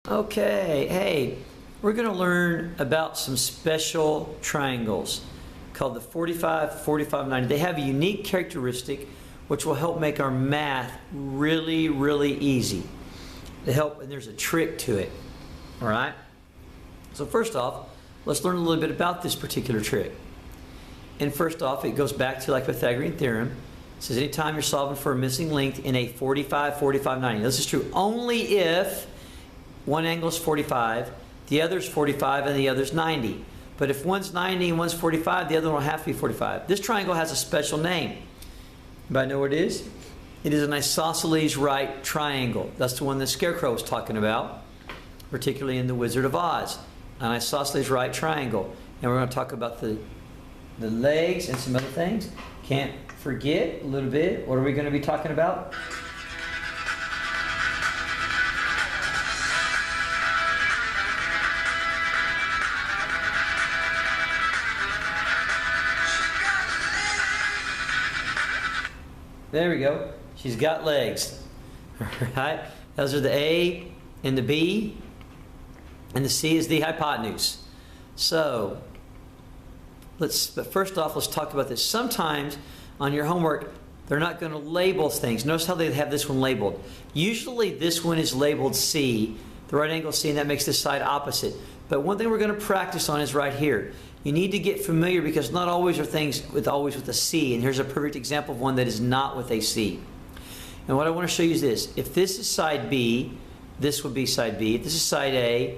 Okay, hey, we're going to learn about some special triangles called the 45, 45, 90. They have a unique characteristic which will help make our math really, really easy. And there's a trick to it, all right? So first off, let's learn a little bit about this particular trick. And first off, it goes back to like Pythagorean theorem. It says anytime you're solving for a missing length in a 45, 45, 90. This is true only if one angle is 45, the other is 45, and the other is 90. But if one's 90 and one's 45, the other one will have to be 45. This triangle has a special name. Anybody know what it is? It is an isosceles right triangle. That's the one the Scarecrow was talking about, particularly in The Wizard of Oz. An isosceles right triangle. And we're going to talk about the legs and some other things. Can't forget a little bit. What are we going to be talking about? There we go. She's got legs. All right. Those are the A and the B, and the C is the hypotenuse. So but first off, let's talk about this. Sometimes on your homework, they're not going to label things. Notice how they have this one labeled. Usually this one is labeled C, the right angle C, and that makes this side opposite. But one thing we're going to practice on is right here. You need to get familiar because not always are things always with a C. And here's a perfect example of one that is not with a C. And what I want to show you is this. If this is side B, this would be side B. If this is side A,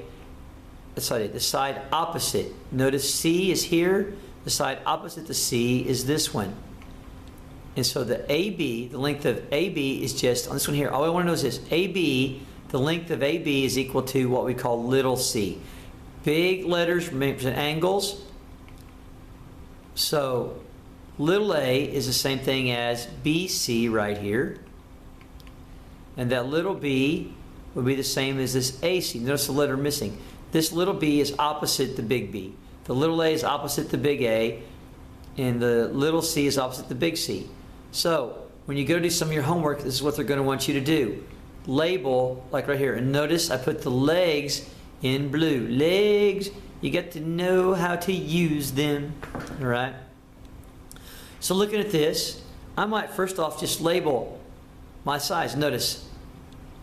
that's side A. The side opposite. Notice C is here. The side opposite to C is this one. And so the AB, the length of AB is just, on this one here, all I want to know is this. AB, the length of AB is equal to what we call little c. Big letters represent angles. So little a is the same thing as BC right here. And that little b would be the same as this AC. Notice the letter missing. This little b is opposite the big B. The little a is opposite the big A. And the little c is opposite the big C. So when you go do some of your homework, this is what they're going to want you to do. Label, like right here. And notice I put the legs in blue. Legs. You get to know how to use them. All right. So looking at this, I might first off just label my size. Notice,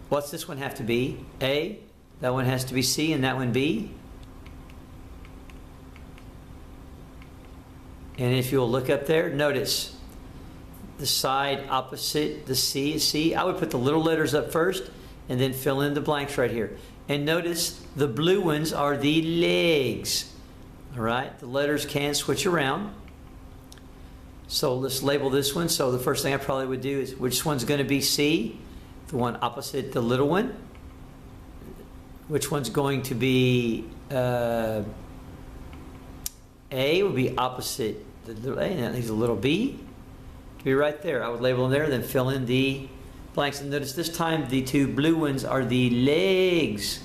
what's this one have to be? A. That one has to be C, and that one B. And if you'll look up there, notice the side opposite the C is C. I would put the little letters up first and then fill in the blanks right here. And notice the blue ones are the legs. All right, the letters can switch around. So let's label this one. So the first thing I probably would do is which one's going to be C? The one opposite the little one. Which one's going to be A would be opposite the little A, and that leaves a little B to be right there. I would label them there, then fill in the blanks. And notice this time the two blue ones are the legs.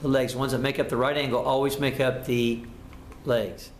The legs, ones that make up the right angle, always make up the legs.